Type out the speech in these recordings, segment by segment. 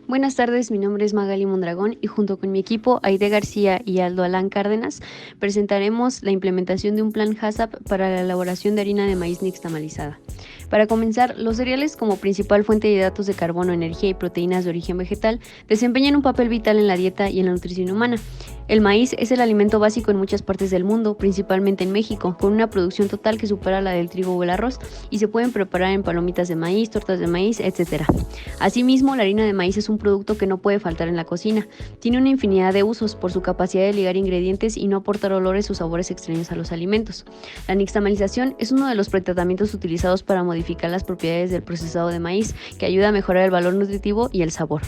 Buenas tardes, mi nombre es Magali Mondragón y junto con mi equipo Aide García y Aldo Alán Cárdenas presentaremos la implementación de un plan HACCP para la elaboración de harina de maíz nixtamalizada. Para comenzar, los cereales como principal fuente de hidratos de carbono, energía y proteínas de origen vegetal desempeñan un papel vital en la dieta y en la nutrición humana. El maíz es el alimento básico en muchas partes del mundo, principalmente en México, con una producción total que supera la del trigo o el arroz y se pueden preparar en palomitas de maíz, tortas de maíz, etc. Asimismo, la harina de maíz es un producto que no puede faltar en la cocina. Tiene una infinidad de usos por su capacidad de ligar ingredientes y no aportar olores o sabores extraños a los alimentos. La nixtamalización es uno de los pretratamientos utilizados para modificar las propiedades del procesado de maíz, que ayuda a mejorar el valor nutritivo y el sabor.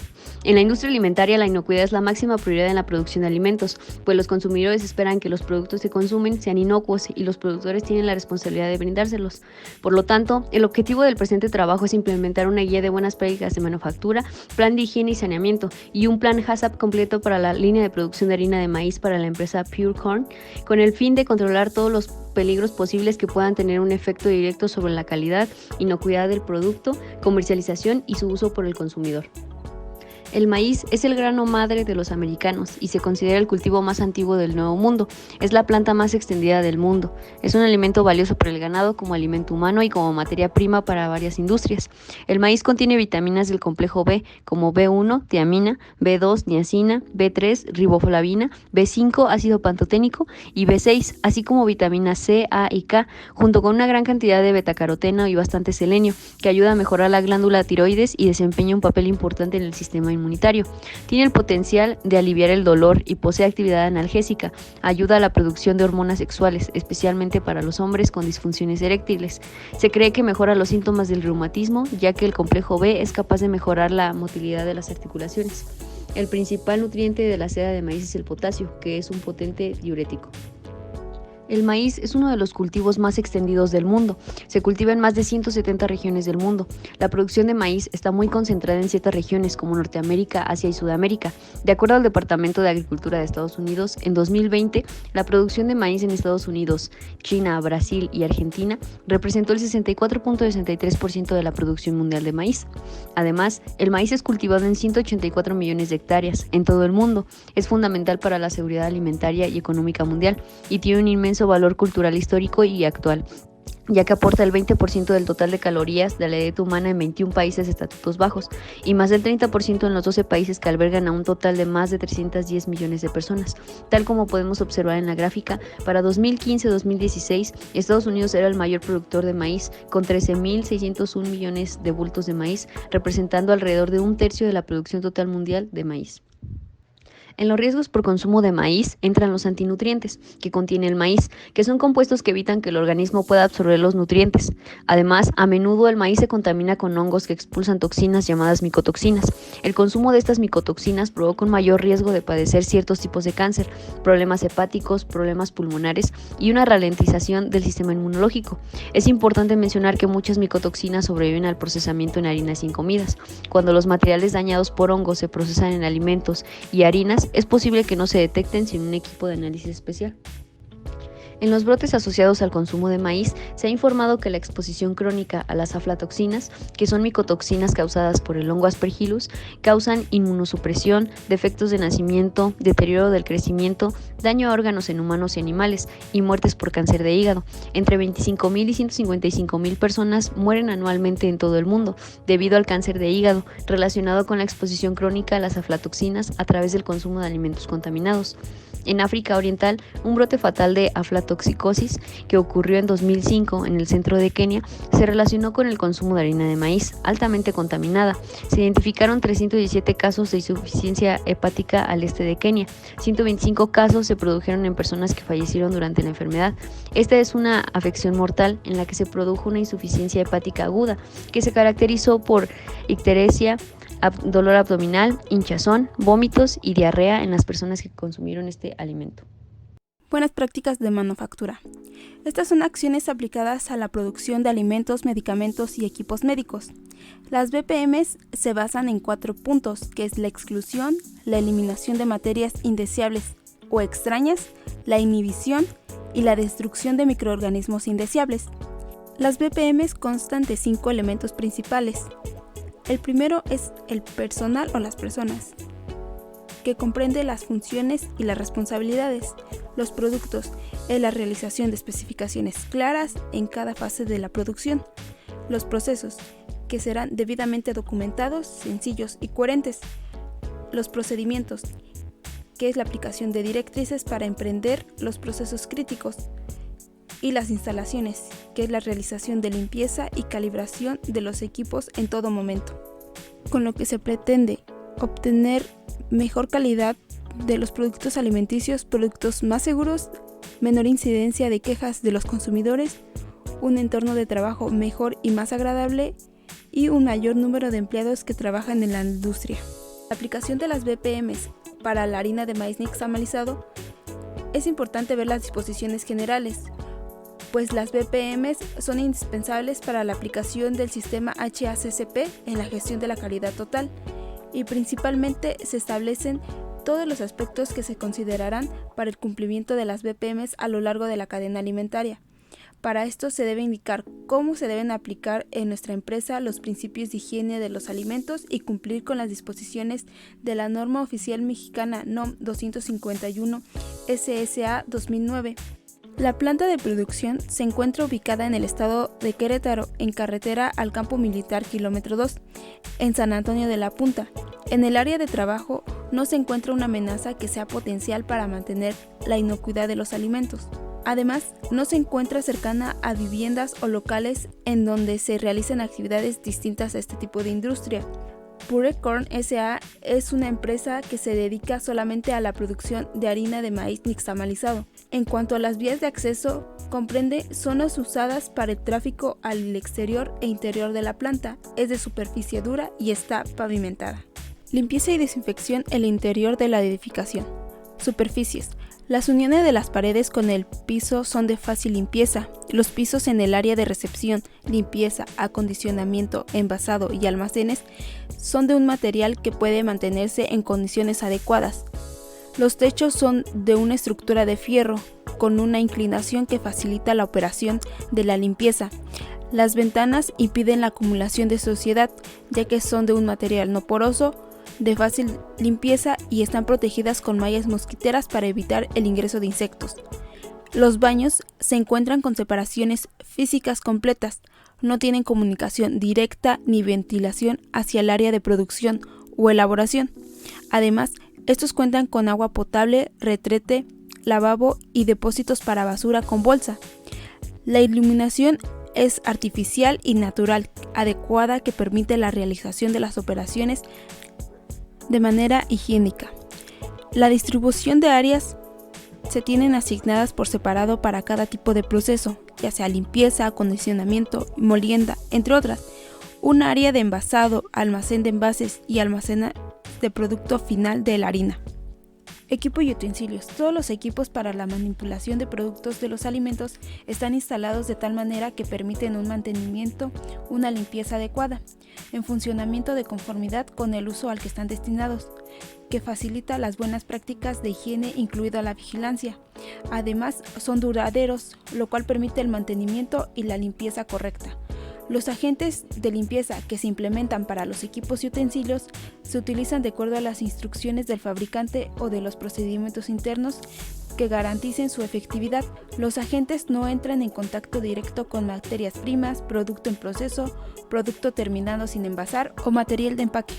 En la industria alimentaria, la inocuidad es la máxima prioridad en la producción de alimentos, pues los consumidores esperan que los productos que consumen sean inocuos y los productores tienen la responsabilidad de brindárselos. Por lo tanto, el objetivo del presente trabajo es implementar una guía de buenas prácticas de manufactura, plan de higiene y saneamiento y un plan HACCP completo para la línea de producción de harina de maíz para la empresa Pure Corn, con el fin de controlar todos los peligros posibles que puedan tener un efecto directo sobre la calidad, inocuidad del producto, comercialización y su uso por el consumidor. El maíz es el grano madre de los americanos y se considera el cultivo más antiguo del Nuevo Mundo. Es la planta más extendida del mundo. Es un alimento valioso para el ganado como alimento humano y como materia prima para varias industrias. El maíz contiene vitaminas del complejo B como B1, tiamina, B2, niacina, B3, riboflavina, B5, ácido pantoténico y B6, así como vitaminas C, A y K, junto con una gran cantidad de betacaroteno y bastante selenio, que ayuda a mejorar la glándula tiroides y desempeña un papel importante en el sistema inmunitario. Tiene el potencial de aliviar el dolor y posee actividad analgésica. Ayuda a la producción de hormonas sexuales, especialmente para los hombres con disfunciones eréctiles. Se cree que mejora los síntomas del reumatismo, ya que el complejo B es capaz de mejorar la motilidad de las articulaciones. El principal nutriente de la seda de maíz es el potasio, que es un potente diurético. El maíz es uno de los cultivos más extendidos del mundo. Se cultiva en más de 170 regiones del mundo. La producción de maíz está muy concentrada en ciertas regiones como Norteamérica, Asia y Sudamérica. De acuerdo al Departamento de Agricultura de Estados Unidos, en 2020, la producción de maíz en Estados Unidos, China, Brasil y Argentina representó el 64.63% de la producción mundial de maíz. Además, el maíz es cultivado en 184 millones de hectáreas en todo el mundo. Es fundamental para la seguridad alimentaria y económica mundial y tiene un inmenso valor cultural histórico y actual, ya que aporta el 20% del total de calorías de la dieta humana en 21 países de estatutos bajos y más del 30% en los 12 países que albergan a un total de más de 310 millones de personas. Tal como podemos observar en la gráfica, para 2015-2016, Estados Unidos era el mayor productor de maíz, con 13.601 millones de bultos de maíz, representando alrededor de un tercio de la producción total mundial de maíz. En los riesgos por consumo de maíz entran los antinutrientes que contiene el maíz, que son compuestos que evitan que el organismo pueda absorber los nutrientes. Además, a menudo el maíz se contamina con hongos que expulsan toxinas llamadas micotoxinas. El consumo de estas micotoxinas provoca un mayor riesgo de padecer ciertos tipos de cáncer, problemas hepáticos, problemas pulmonares y una ralentización del sistema inmunológico. Es importante mencionar que muchas micotoxinas sobreviven al procesamiento en harinas y en comidas. Cuando los materiales dañados por hongos se procesan en alimentos y harinas, es posible que no se detecten sin un equipo de análisis especial. En los brotes asociados al consumo de maíz, se ha informado que la exposición crónica a las aflatoxinas, que son micotoxinas causadas por el hongo Aspergillus, causan inmunosupresión, defectos de nacimiento, deterioro del crecimiento, daño a órganos en humanos y animales y muertes por cáncer de hígado. Entre 25.000 y 155.000 personas mueren anualmente en todo el mundo debido al cáncer de hígado relacionado con la exposición crónica a las aflatoxinas a través del consumo de alimentos contaminados. En África Oriental, un brote fatal de aflatoxicosis que ocurrió en 2005 en el centro de Kenia se relacionó con el consumo de harina de maíz altamente contaminada. Se identificaron 317 casos de insuficiencia hepática al este de Kenia. 125 casos se produjeron en personas que fallecieron durante la enfermedad. Esta es una afección mortal en la que se produjo una insuficiencia hepática aguda que se caracterizó por icteresia, dolor abdominal, hinchazón, vómitos y diarrea en las personas que consumieron este alimento. Buenas prácticas de manufactura. Estas son acciones aplicadas a la producción de alimentos, medicamentos y equipos médicos. Las BPMs se basan en 4 puntos, que es la exclusión, la eliminación de materias indeseables o extrañas, la inhibición y la destrucción de microorganismos indeseables. Las BPMs constan de 5 elementos principales: El primero es el personal o las personas, que comprende las funciones y las responsabilidades. Los productos es la realización de especificaciones claras en cada fase de la producción. Los procesos, que serán debidamente documentados, sencillos y coherentes. Los procedimientos, que es la aplicación de directrices para emprender los procesos críticos. Y las instalaciones, que es la realización de limpieza y calibración de los equipos en todo momento, con lo que se pretende obtener mejor calidad de los productos alimenticios, productos más seguros, menor incidencia de quejas de los consumidores, un entorno de trabajo mejor y más agradable y un mayor número de empleados que trabajan en la industria. La aplicación de las BPMs para la harina de maíz nixtamalizado es importante ver las disposiciones generales, pues las BPMs son indispensables para la aplicación del sistema HACCP en la gestión de la calidad total y principalmente se establecen todos los aspectos que se considerarán para el cumplimiento de las BPMs a lo largo de la cadena alimentaria. Para esto se debe indicar cómo se deben aplicar en nuestra empresa los principios de higiene de los alimentos y cumplir con las disposiciones de la norma oficial mexicana NOM 251 SSA 2009. La planta de producción se encuentra ubicada en el estado de Querétaro, en carretera al Campo Militar Kilómetro 2, en San Antonio de la Punta. En el área de trabajo no se encuentra una amenaza que sea potencial para mantener la inocuidad de los alimentos. Además, no se encuentra cercana a viviendas o locales en donde se realicen actividades distintas a este tipo de industria. Pure Corn S.A. es una empresa que se dedica solamente a la producción de harina de maíz nixtamalizado. En cuanto a las vías de acceso, comprende zonas usadas para el tráfico al exterior e interior de la planta, es de superficie dura y está pavimentada. Limpieza y desinfección en el interior de la edificación. Superficies. Las uniones de las paredes con el piso son de fácil limpieza. Los pisos en el área de recepción, limpieza, acondicionamiento, envasado y almacenes son de un material que puede mantenerse en condiciones adecuadas. Los techos son de una estructura de fierro, con una inclinación que facilita la operación de la limpieza. Las ventanas impiden la acumulación de suciedad, ya que son de un material no poroso, de fácil limpieza y están protegidas con mallas mosquiteras para evitar el ingreso de insectos. Los baños se encuentran con separaciones físicas completas, no tienen comunicación directa ni ventilación hacia el área de producción o elaboración. Además, estos cuentan con agua potable, retrete, lavabo y depósitos para basura con bolsa. La iluminación es artificial y natural, adecuada que permite la realización de las operaciones de manera higiénica. La distribución de áreas se tienen asignadas por separado para cada tipo de proceso, ya sea limpieza, acondicionamiento, molienda, entre otras. Un área de envasado, almacén de envases y almacén de producto final de la harina. Equipo y utensilios. Todos los equipos para la manipulación de productos de los alimentos están instalados de tal manera que permiten un mantenimiento, una limpieza adecuada, en funcionamiento de conformidad con el uso al que están destinados, que facilita las buenas prácticas de higiene incluida la vigilancia. Además, son duraderos, lo cual permite el mantenimiento y la limpieza correcta. Los agentes de limpieza que se implementan para los equipos y utensilios se utilizan de acuerdo a las instrucciones del fabricante o de los procedimientos internos que garanticen su efectividad. Los agentes no entran en contacto directo con materias primas, producto en proceso, producto terminado sin envasar o material de empaque.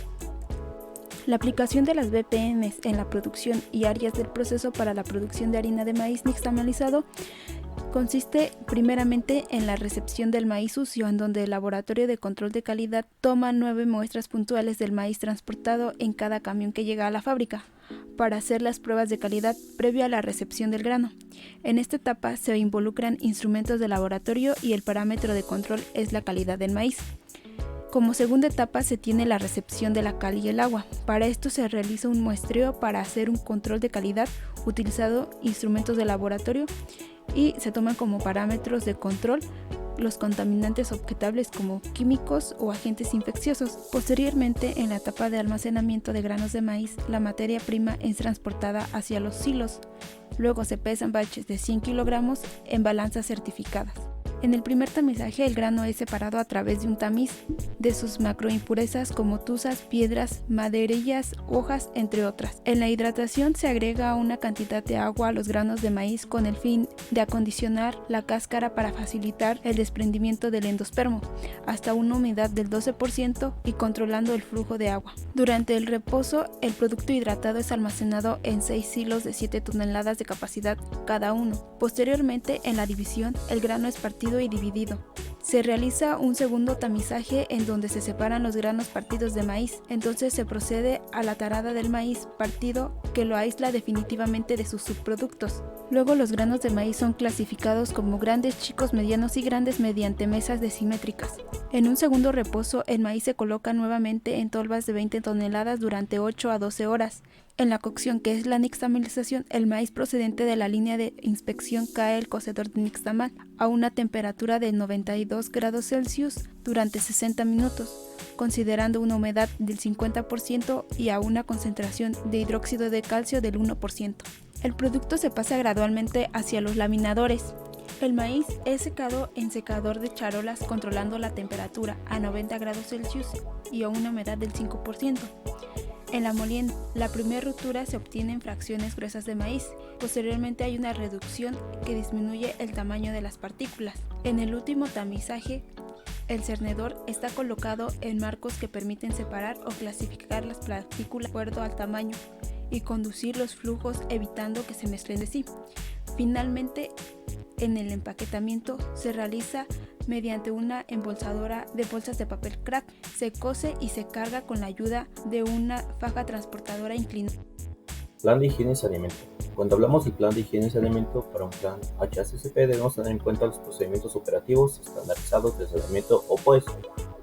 La aplicación de las BPMs en la producción y áreas del proceso para la producción de harina de maíz nixtamalizado consiste primeramente en la recepción del maíz sucio, en donde el laboratorio de control de calidad toma 9 muestras puntuales del maíz transportado en cada camión que llega a la fábrica, para hacer las pruebas de calidad previa a la recepción del grano. En esta etapa se involucran instrumentos de laboratorio y el parámetro de control es la calidad del maíz. Como segunda etapa se tiene la recepción de la cal y el agua. Para esto se realiza un muestreo para hacer un control de calidad utilizando instrumentos de laboratorio y se toman como parámetros de control los contaminantes objetables como químicos o agentes infecciosos. Posteriormente, en la etapa de almacenamiento de granos de maíz, la materia prima es transportada hacia los silos. Luego se pesan baches de 100 kilogramos en balanzas certificadas. En el primer tamizaje, el grano es separado a través de un tamiz de sus macroimpurezas como tuzas, piedras, maderillas, hojas, entre otras. En la hidratación se agrega una cantidad de agua a los granos de maíz con el fin de acondicionar la cáscara para facilitar el desprendimiento del endospermo hasta una humedad del 12% y controlando el flujo de agua. Durante el reposo, el producto hidratado es almacenado en 6 silos de 7 toneladas de capacidad cada uno. Posteriormente, en la división, el grano es partido y dividido. Se realiza un segundo tamizaje en donde se separan los granos partidos de maíz. Entonces se procede a la tarada del maíz partido que lo aísla definitivamente de sus subproductos. Luego los granos de maíz son clasificados como grandes, chicos, medianos y grandes mediante mesas decimétricas. En un segundo reposo, el maíz se coloca nuevamente en tolvas de 20 toneladas durante 8 a 12 horas. En la cocción, que es la nixtamalización, el maíz procedente de la línea de inspección cae al cocedor de nixtamal a una temperatura de 92 grados Celsius durante 60 minutos, considerando una humedad del 50% y a una concentración de hidróxido de calcio del 1%. El producto se pasa gradualmente hacia los laminadores. El maíz es secado en secador de charolas controlando la temperatura a 90 grados Celsius y a una humedad del 5%. En la molienda, la primera ruptura se obtiene en fracciones gruesas de maíz. Posteriormente hay una reducción que disminuye el tamaño de las partículas. En el último tamizaje, el cernedor está colocado en marcos que permiten separar o clasificar las partículas de acuerdo al tamaño y conducir los flujos evitando que se mezclen de sí. Finalmente, en el empaquetamiento se realiza mediante una embolsadora de bolsas de papel craft. Se cose y se carga con la ayuda de una faja transportadora inclinada. Plan de higiene y saneamiento. Cuando hablamos del plan de higiene y saneamiento para un plan HACCP debemos tener en cuenta los procedimientos operativos estandarizados de saneamiento o POES,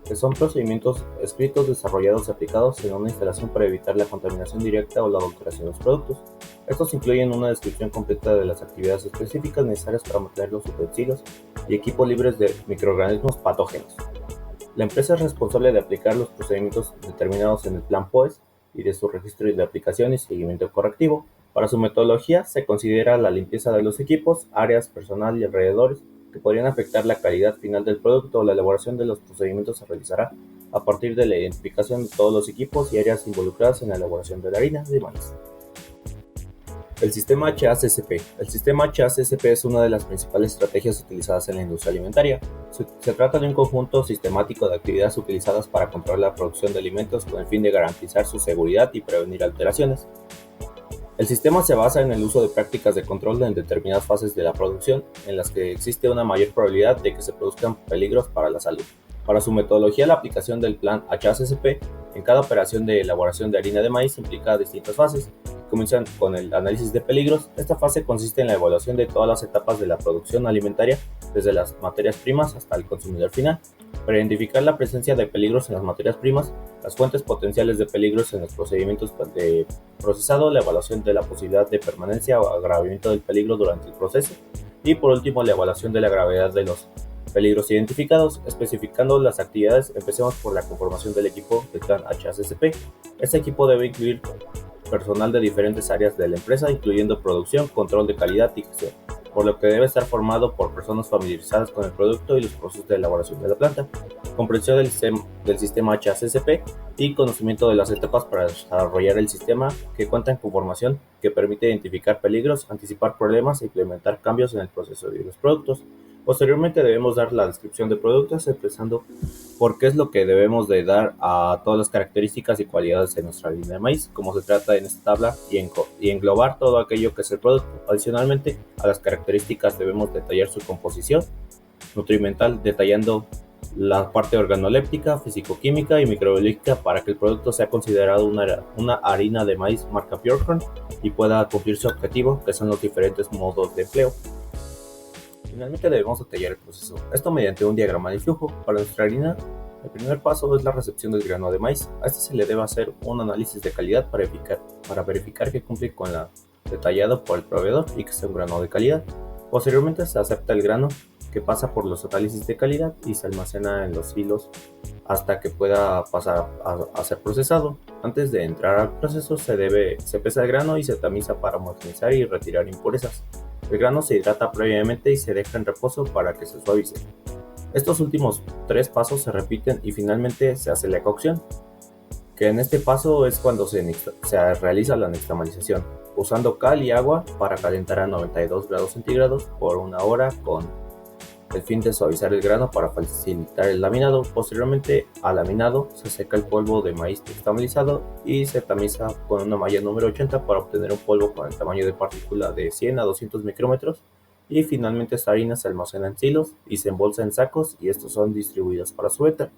que son procedimientos escritos, desarrollados y aplicados en una instalación para evitar la contaminación directa o la adulteración de los productos. Estos incluyen una descripción completa de las actividades específicas necesarias para mantener los utensilios y equipos libres de microorganismos patógenos. La empresa es responsable de aplicar los procedimientos determinados en el plan POES y de su registro de aplicación y seguimiento correctivo. Para su metodología se considera la limpieza de los equipos, áreas, personal y alrededores que podrían afectar la calidad final del producto. La elaboración de los procedimientos se realizará a partir de la identificación de todos los equipos y áreas involucradas en la elaboración de la harina de maíz. El sistema HACCP. El sistema HACCP es una de las principales estrategias utilizadas en la industria alimentaria. Se trata de un conjunto sistemático de actividades utilizadas para controlar la producción de alimentos con el fin de garantizar su seguridad y prevenir alteraciones. El sistema se basa en el uso de prácticas de control en determinadas fases de la producción, en las que existe una mayor probabilidad de que se produzcan peligros para la salud. Para su metodología, la aplicación del plan HACCP en cada operación de elaboración de harina de maíz implica distintas fases. Comienzan con el análisis de peligros. Esta fase consiste en la evaluación de todas las etapas de la producción alimentaria, desde las materias primas hasta el consumidor final, para identificar la presencia de peligros en las materias primas, las fuentes potenciales de peligros en los procedimientos de procesado, la evaluación de la posibilidad de permanencia o agravamiento del peligro durante el proceso y, por último, la evaluación de la gravedad de los peligros identificados. Especificando las actividades, empecemos por la conformación del equipo del plan HACCP. Este equipo debe incluir personal de diferentes áreas de la empresa, incluyendo producción, control de calidad y gestión, por lo que debe estar formado por personas familiarizadas con el producto y los procesos de elaboración de la planta, comprensión del sistema HACCP y conocimiento de las etapas para desarrollar el sistema, que cuentan con formación que permite identificar peligros, anticipar problemas e implementar cambios en el proceso de los productos. Posteriormente debemos dar la descripción de productos, empezando por qué es lo que debemos de dar a todas las características y cualidades de nuestra harina de maíz, como se trata en esta tabla, y englobar todo aquello que es el producto. Adicionalmente, a las características debemos detallar su composición nutrimental, detallando la parte organoléptica, físico-química y microbiológica para que el producto sea considerado una harina de maíz marca Purecorn y pueda cumplir su objetivo, que son los diferentes modos de empleo. Finalmente debemos detallar el proceso, esto mediante un diagrama de flujo. Para nuestra harina, el primer paso es la recepción del grano de maíz. A este se le debe hacer un análisis de calidad para verificar que cumple con lo detallado por el proveedor y que sea un grano de calidad. Posteriormente se acepta el grano, que pasa por los análisis de calidad y se almacena en los silos hasta que pueda pasar a ser procesado. Antes de entrar al proceso se pesa el grano y se tamiza para homogeneizar y retirar impurezas. El grano se hidrata previamente y se deja en reposo para que se suavice. Estos últimos 3 pasos se repiten y finalmente se hace la cocción, que en este paso es cuando se realiza la nixtamalización, usando cal y agua para calentar a 92 grados centígrados por 1 hora con el fin de suavizar el grano para facilitar el laminado. Posteriormente al laminado se seca el polvo de maíz nixtamalizado y se tamiza con una malla número 80 para obtener un polvo con el tamaño de partícula de 100 a 200 micrómetros. Y finalmente esta harina se almacena en silos y se embolsa en sacos y estos son distribuidos para su venta.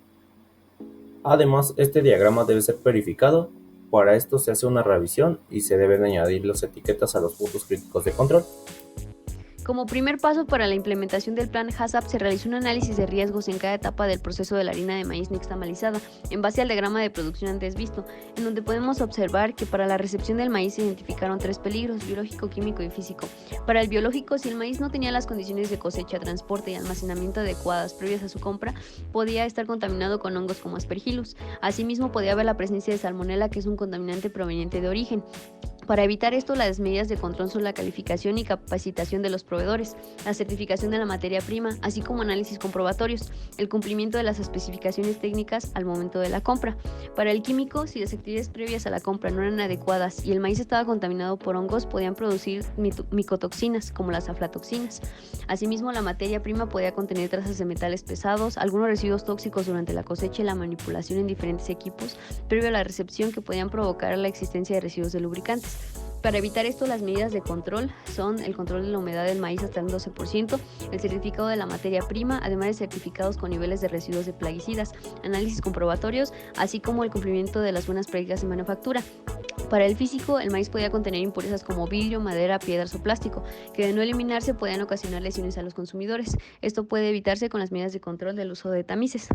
Además, este diagrama debe ser verificado. Para esto se hace una revisión y se deben añadir las etiquetas a los puntos críticos de control. Como primer paso para la implementación del plan HACCP se realizó un análisis de riesgos en cada etapa del proceso de la harina de maíz nixtamalizada, en base al diagrama de producción antes visto, en donde podemos observar que para la recepción del maíz se identificaron 3 peligros: biológico, químico y físico. Para el biológico, si el maíz no tenía las condiciones de cosecha, transporte y almacenamiento adecuadas previas a su compra, podía estar contaminado con hongos como Aspergillus. Asimismo, podía haber la presencia de salmonela, que es un contaminante proveniente de origen. Para evitar esto, las medidas de control son la calificación y capacitación de los proveedores, la certificación de la materia prima, así como análisis comprobatorios, el cumplimiento de las especificaciones técnicas al momento de la compra. Para el químico, si las actividades previas a la compra no eran adecuadas y el maíz estaba contaminado por hongos, podían producir micotoxinas, como las aflatoxinas. Asimismo, la materia prima podía contener trazas de metales pesados, algunos residuos tóxicos durante la cosecha y la manipulación en diferentes equipos previo a la recepción, que podían provocar la existencia de residuos de lubricantes. Para evitar esto, las medidas de control son el control de la humedad del maíz hasta el 12%, el certificado de la materia prima, además de certificados con niveles de residuos de plaguicidas, análisis comprobatorios, así como el cumplimiento de las buenas prácticas de manufactura. Para el físico, el maíz podía contener impurezas como vidrio, madera, piedras o plástico, que de no eliminarse podían ocasionar lesiones a los consumidores. Esto puede evitarse con las medidas de control del uso de tamices.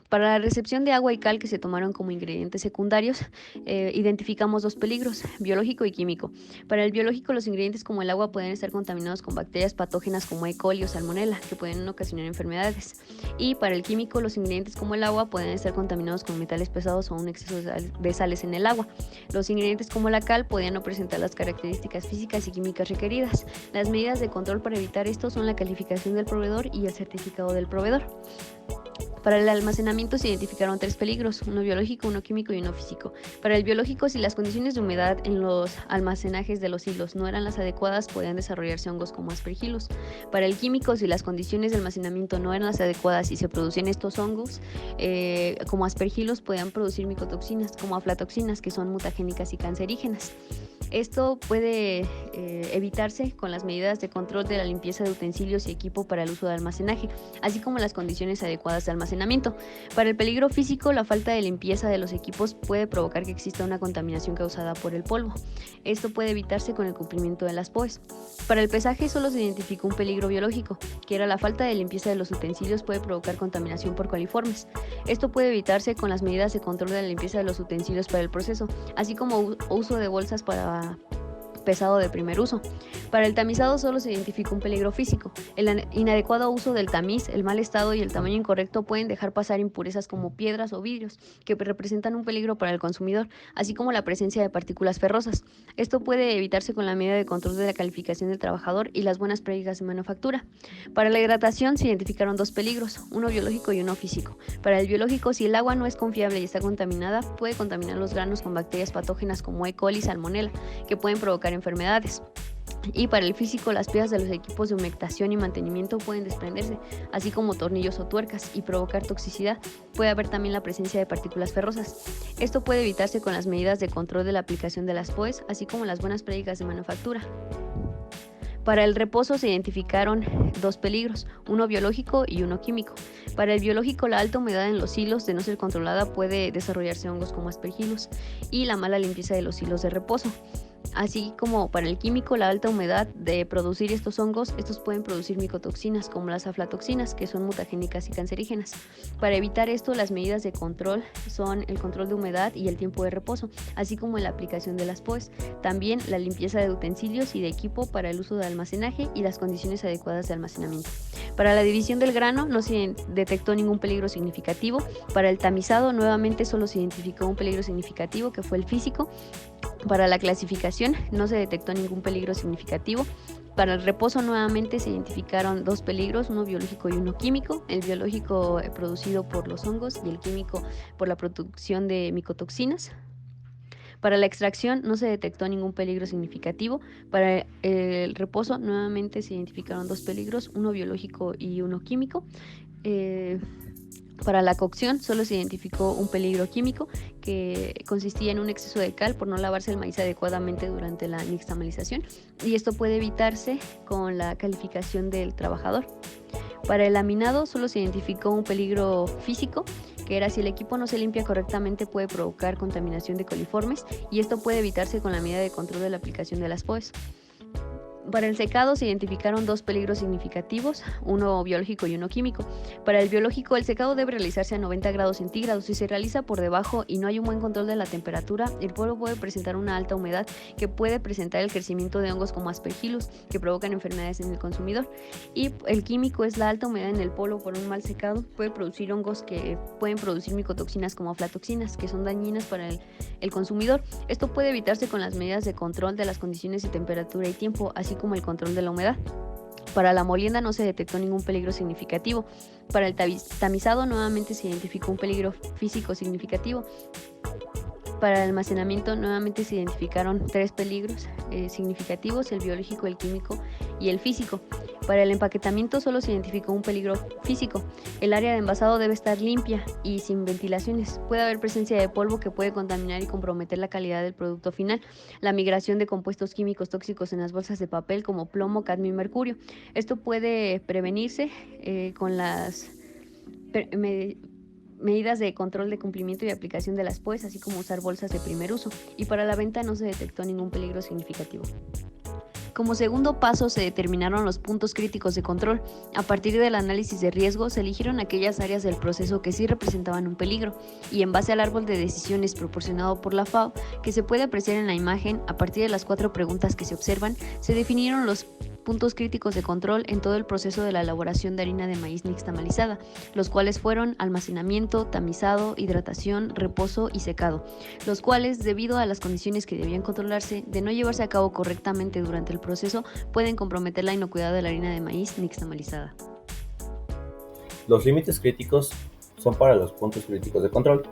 Para la recepción de agua y cal, que se tomaron como ingredientes secundarios, identificamos 2 peligros: biológico y químico. Para el biológico, los ingredientes como el agua pueden estar contaminados con bacterias patógenas como E. coli o salmonella, que pueden ocasionar enfermedades. Y para el químico, los ingredientes como el agua pueden estar contaminados con metales pesados o un exceso de sales en el agua. Los ingredientes como la cal podían no presentar las características físicas y químicas requeridas. Las medidas de control para evitar esto son la calificación del proveedor y el certificado del proveedor. Para el almacenamiento se identificaron 3 peligros: uno biológico, uno químico y uno físico. Para el biológico, si las condiciones de humedad en los almacenajes de los hilos no eran las adecuadas, podían desarrollarse hongos como Aspergillus. Para el químico, si las condiciones de almacenamiento no eran las adecuadas y se producían estos hongos como Aspergillus, podían producir micotoxinas como aflatoxinas, que son mutagénicas y cancerígenas. Esto puede evitarse con las medidas de control de la limpieza de utensilios y equipo para el uso de almacenaje, así como las condiciones adecuadas de almacenamiento. Para el peligro físico, la falta de limpieza de los equipos puede provocar que exista una contaminación causada por el polvo. Esto puede evitarse con el cumplimiento de las POEs. Para el pesaje solo se identificó un peligro biológico, que era la falta de limpieza de los utensilios puede provocar contaminación por coliformes. Esto puede evitarse con las medidas de control de la limpieza de los utensilios para el proceso, así como uso de bolsas para pesado de primer uso. Para el tamizado solo se identificó un peligro físico. El inadecuado uso del tamiz, el mal estado y el tamaño incorrecto pueden dejar pasar impurezas como piedras o vidrios, que representan un peligro para el consumidor, así como la presencia de partículas ferrosas. Esto puede evitarse con la medida de control de la calificación del trabajador y las buenas prácticas de manufactura. Para la hidratación se identificaron 2 peligros, uno biológico y uno físico. Para el biológico, si el agua no es confiable y está contaminada, puede contaminar los granos con bacterias patógenas como E. coli y salmonella, que pueden provocar enfermedades. Y para el físico, las piezas de los equipos de humectación y mantenimiento pueden desprenderse, así como tornillos o tuercas, y provocar toxicidad. Puede haber también la presencia de partículas ferrosas. Esto puede evitarse con las medidas de control de la aplicación de las POEs, así como las buenas prácticas de manufactura. Para el reposo se identificaron 2 peligros, uno biológico y uno químico. Para el biológico, la alta humedad en los hilos, de no ser controlada, puede desarrollarse hongos como Aspergillus, y la mala limpieza de los hilos de reposo. Así como para el químico, la alta humedad de producir estos hongos, estos pueden producir micotoxinas como las aflatoxinas, que son mutagénicas y cancerígenas. Para evitar esto, las medidas de control son el control de humedad y el tiempo de reposo, así como la aplicación de las POEs. También la limpieza de utensilios y de equipo para el uso de almacenaje y las condiciones adecuadas de almacenamiento. Para la división del grano no se detectó ningún peligro significativo. Para el tamizado, nuevamente solo se identificó un peligro significativo, que fue el físico. Para la clasificación no se detectó ningún peligro significativo. Para el reposo nuevamente se identificaron 2 peligros, uno biológico y uno químico, el biológico producido por los hongos y el químico por la producción de micotoxinas. Para la extracción no se detectó ningún peligro significativo. Para el reposo nuevamente se identificaron 2 peligros, uno biológico y uno químico. Para la cocción solo se identificó un peligro químico que consistía en un exceso de cal por no lavarse el maíz adecuadamente durante la nixtamalización, y esto puede evitarse con la calificación del trabajador. Para el laminado solo se identificó un peligro físico, que era si el equipo no se limpia correctamente puede provocar contaminación de coliformes, y esto puede evitarse con la medida de control de la aplicación de las POEs. Para el secado se identificaron 2 peligros significativos, uno biológico y uno químico. Para el biológico, el secado debe realizarse a 90 grados centígrados. Si se realiza por debajo y no hay un buen control de la temperatura, el polvo puede presentar una alta humedad que puede presentar el crecimiento de hongos como Aspergillus, que provocan enfermedades en el consumidor. Y el químico es la alta humedad en el polvo por un mal secado, puede producir hongos que pueden producir micotoxinas como aflatoxinas, que son dañinas para el consumidor. Esto puede evitarse con las medidas de control de las condiciones de temperatura y tiempo, así como el control de la humedad. Para la molienda no se detectó ningún peligro significativo. Para el tamizado nuevamente se identificó un peligro físico significativo. Para el almacenamiento nuevamente se identificaron 3 peligros significativos, el biológico, el químico y el físico. Para el empaquetamiento solo se identificó un peligro físico. El área de envasado debe estar limpia y sin ventilaciones. Puede haber presencia de polvo que puede contaminar y comprometer la calidad del producto final. La migración de compuestos químicos tóxicos en las bolsas de papel como plomo, cadmio y mercurio. Esto puede prevenirse con las medidas de control de cumplimiento y aplicación de las POEs, así como usar bolsas de primer uso. Y para la venta no se detectó ningún peligro significativo. Como segundo paso se determinaron los puntos críticos de control. A partir del análisis de riesgo se eligieron aquellas áreas del proceso que sí representaban un peligro, y en base al árbol de decisiones proporcionado por la FAO, que se puede apreciar en la imagen, a partir de las 4 preguntas que se observan, se definieron los puntos críticos de control en todo el proceso de la elaboración de harina de maíz nixtamalizada, los cuales fueron almacenamiento, tamizado, hidratación, reposo y secado, los cuales, debido a las condiciones que debían controlarse, de no llevarse a cabo correctamente durante el proceso, pueden comprometer la inocuidad de la harina de maíz nixtamalizada. Los límites críticos son para los puntos críticos de control.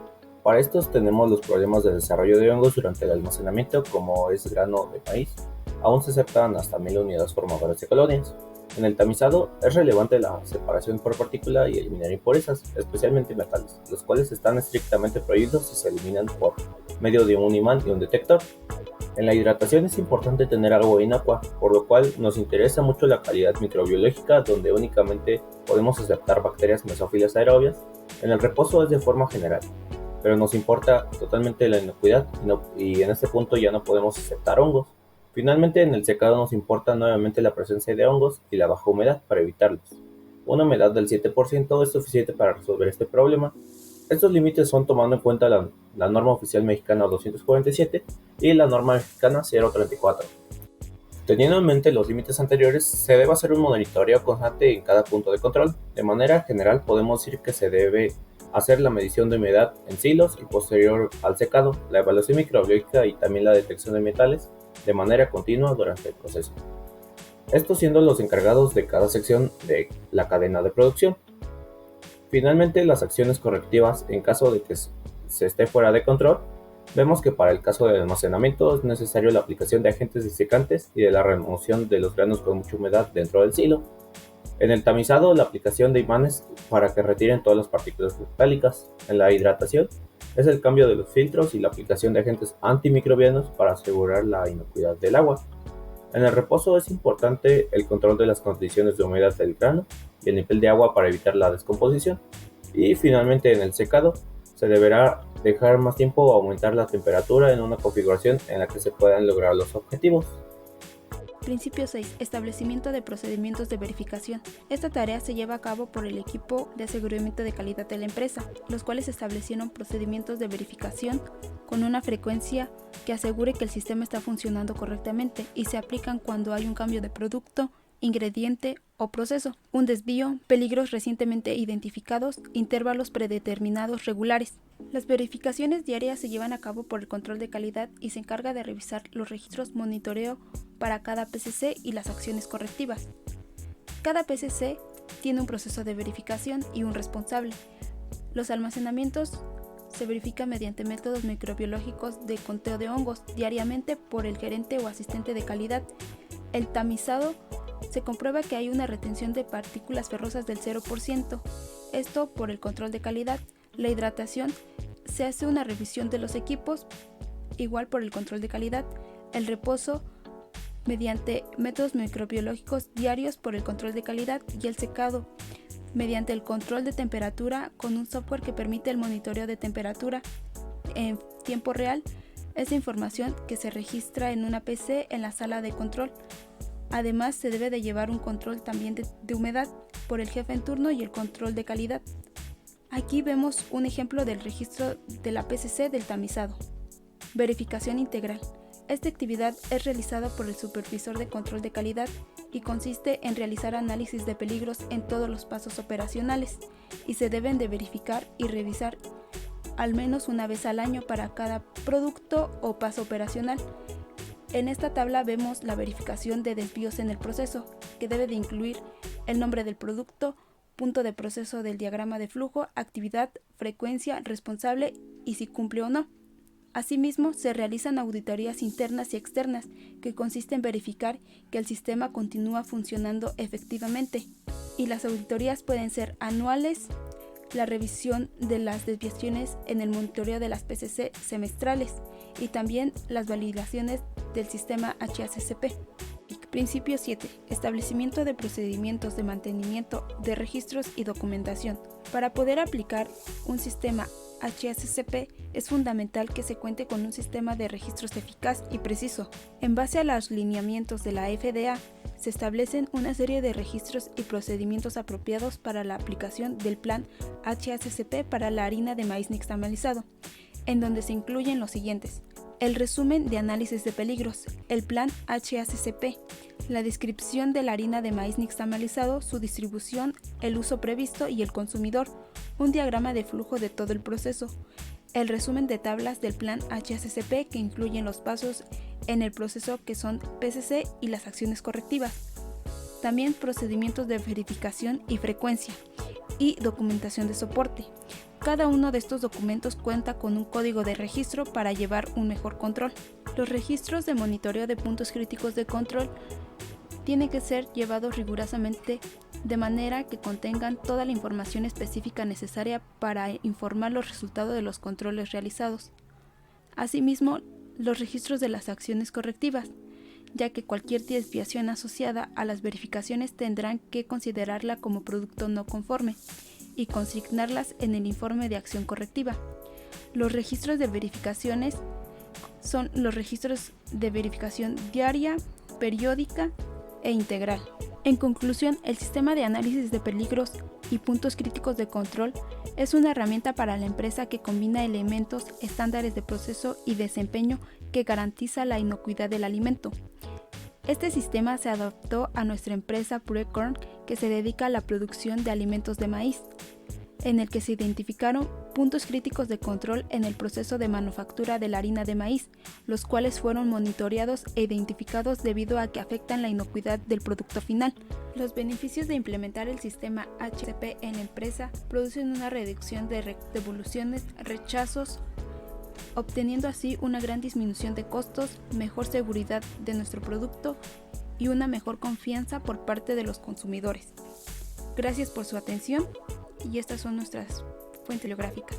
Para estos tenemos los problemas de desarrollo de hongos durante el almacenamiento, como es grano de maíz. Aún se aceptan hasta 1000 unidades formadoras de colonias. En el tamizado es relevante la separación por partícula y eliminar impurezas, especialmente metales, los cuales están estrictamente prohibidos y se eliminan por medio de un imán y un detector. En la hidratación es importante tener agua inacua, por lo cual nos interesa mucho la calidad microbiológica, donde únicamente podemos aceptar bacterias mesófilas aerobias. En el reposo es de forma general, pero nos importa totalmente la inocuidad y en este punto ya no podemos aceptar hongos. Finalmente, en el secado nos importa nuevamente la presencia de hongos y la baja humedad para evitarlos. Una humedad del 7% es suficiente para resolver este problema. Estos límites son tomando en cuenta la norma oficial mexicana 247 y la norma mexicana 034. Teniendo en mente los límites anteriores, se debe hacer un monitoreo constante en cada punto de control. De manera general, podemos decir que se debe hacer la medición de humedad en silos y posterior al secado, la evaluación microbiológica y también la detección de metales de manera continua durante el proceso. Estos siendo los encargados de cada sección de la cadena de producción. Finalmente, las acciones correctivas en caso de que se esté fuera de control. Vemos que para el caso del almacenamiento es necesario la aplicación de agentes desecantes y de la remoción de los granos con mucha humedad dentro del silo. En el tamizado, la aplicación de imanes para que retiren todas las partículas metálicas. En la hidratación, es el cambio de los filtros y la aplicación de agentes antimicrobianos para asegurar la inocuidad del agua. En el reposo es importante el control de las condiciones de humedad del grano y el nivel de agua para evitar la descomposición. Y finalmente, en el secado, se deberá dejar más tiempo o aumentar la temperatura en una configuración en la que se puedan lograr los objetivos. Principio 6. Establecimiento de procedimientos de verificación. Esta tarea se lleva a cabo por el equipo de aseguramiento de calidad de la empresa, los cuales establecieron procedimientos de verificación con una frecuencia que asegure que el sistema está funcionando correctamente y se aplican cuando hay un cambio de producto ingrediente o proceso, un desvío, peligros recientemente identificados, intervalos predeterminados regulares. Las verificaciones diarias se llevan a cabo por el control de calidad y se encarga de revisar los registros monitoreo para cada PCC y las acciones correctivas. Cada PCC tiene un proceso de verificación y un responsable. Los almacenamientos se verifican mediante métodos microbiológicos de conteo de hongos diariamente por el gerente o asistente de calidad. El tamizado se comprueba que hay una retención de partículas ferrosas del 0%, esto por el control de calidad. La hidratación, se hace una revisión de los equipos, igual por el control de calidad. El reposo, mediante métodos microbiológicos diarios por el control de calidad. Y el secado, mediante el control de temperatura con un software que permite el monitoreo de temperatura en tiempo real. Esa información que se registra en una PC en la sala de control. Además, se debe de llevar un control también de humedad por el jefe en turno y el control de calidad. Aquí vemos un ejemplo del registro de la PCC del tamizado. Verificación integral. Esta actividad es realizada por el supervisor de control de calidad y consiste en realizar análisis de peligros en todos los pasos operacionales y se deben de verificar y revisar al menos una vez al año para cada producto o paso operacional. En esta tabla vemos la verificación de desvíos en el proceso, que debe de incluir el nombre del producto, punto de proceso del diagrama de flujo, actividad, frecuencia, responsable y si cumple o no. Asimismo, se realizan auditorías internas y externas, que consisten en verificar que el sistema continúa funcionando efectivamente, y las auditorías pueden ser anuales, la revisión de las desviaciones en el monitoreo de las PCC semestrales y también las validaciones del sistema HACCP. Principio 7. Establecimiento de procedimientos de mantenimiento de registros y documentación. Para poder aplicar un sistema HACCP es fundamental que se cuente con un sistema de registros eficaz y preciso. En base a los lineamientos de la FDA, se establecen una serie de registros y procedimientos apropiados para la aplicación del plan HACCP para la harina de maíz nixtamalizado, en donde se incluyen los siguientes: el resumen de análisis de peligros, el plan HACCP, la descripción de la harina de maíz nixtamalizado, su distribución, el uso previsto y el consumidor, un diagrama de flujo de todo el proceso, el resumen de tablas del plan HACCP que incluyen los pasos en el proceso que son PCC y las acciones correctivas, también procedimientos de verificación y frecuencia y documentación de soporte. Cada uno de estos documentos cuenta con un código de registro para llevar un mejor control. Los registros de monitoreo de puntos críticos de control tienen que ser llevados rigurosamente de manera que contengan toda la información específica necesaria para informar los resultados de los controles realizados. Asimismo, los registros de las acciones correctivas, ya que cualquier desviación asociada a las verificaciones tendrán que considerarla como producto no conforme y consignarlas en el informe de acción correctiva. Los registros de verificaciones son los registros de verificación diaria, periódica e integral. En conclusión, el sistema de análisis de peligros y puntos críticos de control es una herramienta para la empresa que combina elementos, estándares de proceso y desempeño que garantiza la inocuidad del alimento. Este sistema se adaptó a nuestra empresa Purecorn, que se dedica a la producción de alimentos de maíz, en el que se identificaron puntos críticos de control en el proceso de manufactura de la harina de maíz, los cuales fueron monitoreados e identificados debido a que afectan la inocuidad del producto final. Los beneficios de implementar el sistema HACCP en la empresa producen una reducción de devoluciones, rechazos, obteniendo así una gran disminución de costos, mejor seguridad de nuestro producto y una mejor confianza por parte de los consumidores. Gracias por su atención y estas son nuestras fuentes bibliográficas.